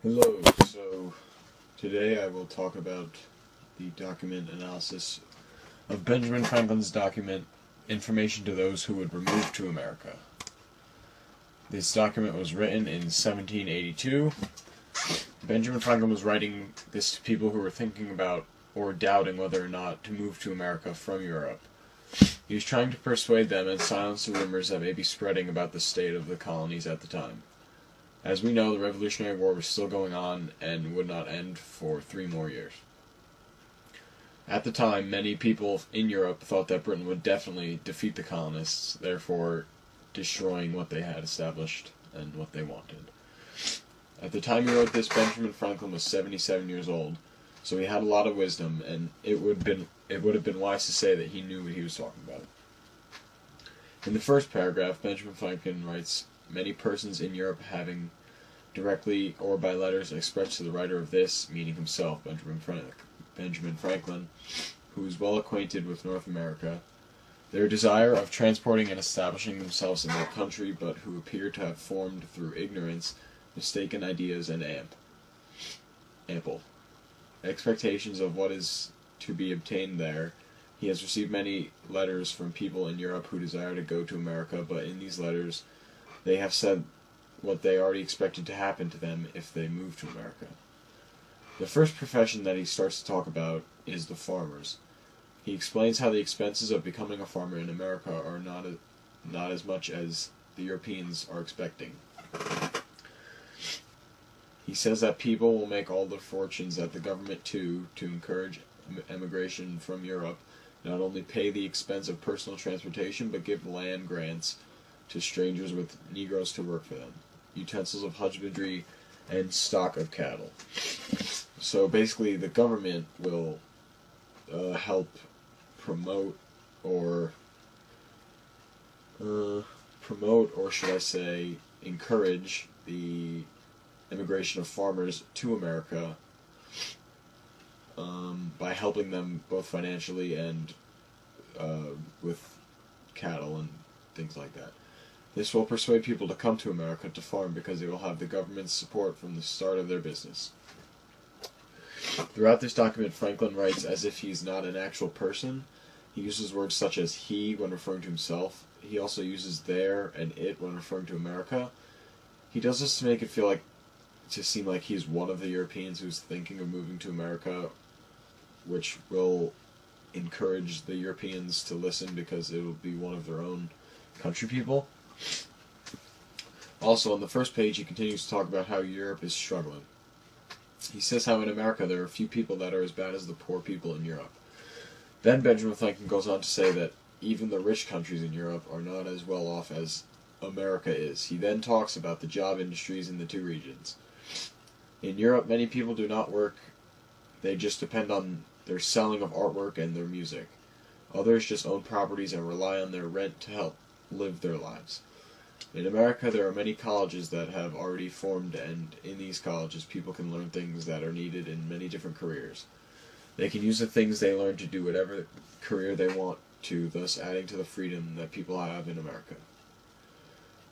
Hello, so today I will talk about the document analysis of Benjamin Franklin's document, Information to Those Who Would Remove to America. This document was written in 1782. Benjamin Franklin was writing this to people who were thinking about or doubting whether or not to move to America from Europe. He was trying to persuade them and silence the rumors that may be spreading about the state of the colonies at the time. As we know, the Revolutionary War was still going on and would not end for 3 more years. At the time, many people in Europe thought that Britain would definitely defeat the colonists, therefore destroying what they had established and what they wanted. At the time he wrote this, Benjamin Franklin was 77 years old, so he had a lot of wisdom, and it would have been wise to say that he knew what he was talking about. In the first paragraph, Benjamin Franklin writes, "Many persons in Europe having directly or by letters expressed to the writer of this," meaning himself, Benjamin Franklin, who is well acquainted with North America, "their desire of transporting and establishing themselves in that country, but who appear to have formed through ignorance mistaken ideas and ample expectations of what is to be obtained there. He has received many letters from people in Europe who desire to go to America, but in these letters they have said what they already expected to happen to them if they moved to America." The first profession that he starts to talk about is the farmers. He explains how the expenses of becoming a farmer in America are not as much as the Europeans are expecting. He says that people will make all the fortunes that the government, to encourage emigration from Europe, not only pay the expense of personal transportation, but give land grants to strangers with Negroes to work for them, utensils of husbandry, and stock of cattle. So basically the government will help promote or should I say encourage the immigration of farmers to America by helping them both financially and with cattle and things like that. This will persuade people to come to America to farm because they will have the government's support from the start of their business. Throughout this document, Franklin writes as if he's not an actual person. He uses words such as he when referring to himself. He also uses their and it when referring to America. He does this to make it seem like he's one of the Europeans who's thinking of moving to America, which will encourage the Europeans to listen because it will be one of their own country people. Also, on the first page, he continues to talk about how Europe is struggling. He says how in America there are few people that are as bad as the poor people in Europe. Then Benjamin Franklin goes on to say that even the rich countries in Europe are not as well off as America is. He then talks about the job industries in the 2 regions. In Europe, many people do not work. They just depend on their selling of artwork and their music. Others just own properties and rely on their rent to help live their lives. In America, there are many colleges that have already formed, and in these colleges, people can learn things that are needed in many different careers. They can use the things they learn to do whatever career they want to, thus adding to the freedom that people have in America.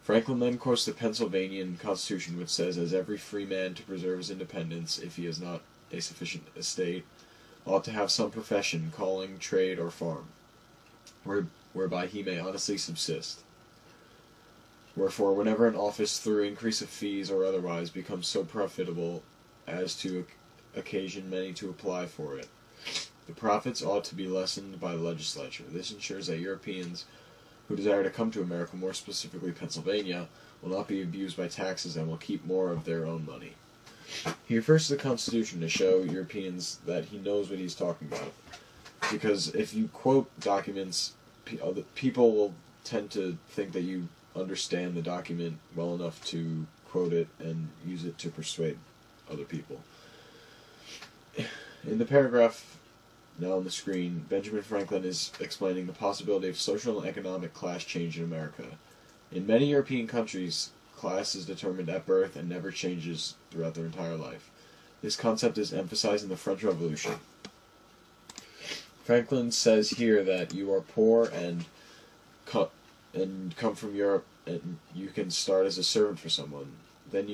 Franklin then quotes the Pennsylvania Constitution, which says, "As every free man to preserve his independence, if he has not a sufficient estate, ought to have some profession, calling, trade, or farm, whereby he may honestly subsist. Wherefore, whenever an office, through increase of fees or otherwise, becomes so profitable as to occasion many to apply for it, the profits ought to be lessened by the legislature. This ensures that Europeans who desire to come to America, more specifically Pennsylvania, will not be abused by taxes and will keep more of their own money." He refers to the Constitution to show Europeans that he knows what he's talking about. Because if you quote documents, people will tend to think that you understand the document well enough to quote it and use it to persuade other people. In the paragraph now on the screen, Benjamin Franklin is explaining the possibility of social and economic class change in America. In many European countries, class is determined at birth and never changes throughout their entire life. This concept is emphasized in the French Revolution. Franklin says here that you are poor and come from Europe, and you can start as a servant for someone. when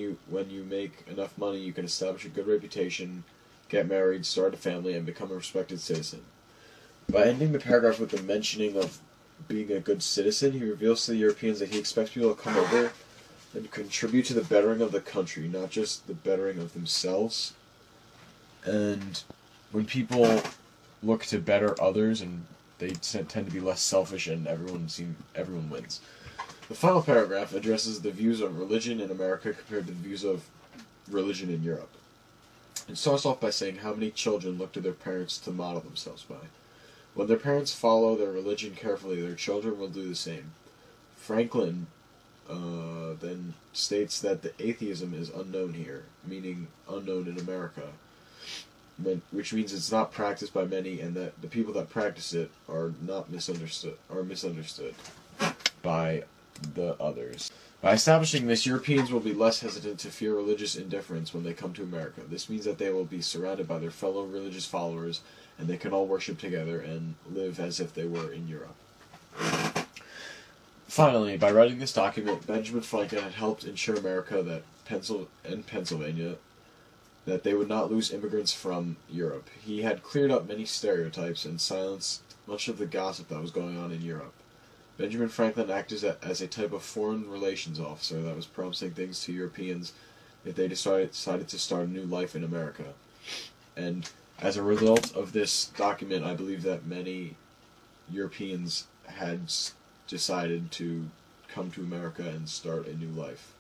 you make enough money, you can establish a good reputation, get married, start a family, and become a respected citizen. By ending the paragraph with the mentioning of being a good citizen, he reveals to the Europeans that he expects people to come over and contribute to the bettering of the country, not just the bettering of themselves. And when people look to better others, and they tend to be less selfish, and everyone wins. The final paragraph addresses the views of religion in America compared to the views of religion in Europe. It starts off by saying how many children look to their parents to model themselves by. When their parents follow their religion carefully, their children will do the same. Franklin then states that the atheism is unknown here, meaning unknown in America, which means it's not practiced by many, and that the people that practice it are misunderstood by the others. By establishing this, Europeans will be less hesitant to fear religious indifference when they come to America. This means that they will be surrounded by their fellow religious followers, and they can all worship together and live as if they were in Europe. Finally, by writing this document, Benjamin Franklin had helped ensure America and Pennsylvania that they would not lose immigrants from Europe. He had cleared up many stereotypes and silenced much of the gossip that was going on in Europe. Benjamin Franklin acted as a type of foreign relations officer that was promising things to Europeans if they decided to start a new life in America. And as a result of this document, I believe that many Europeans had decided to come to America and start a new life.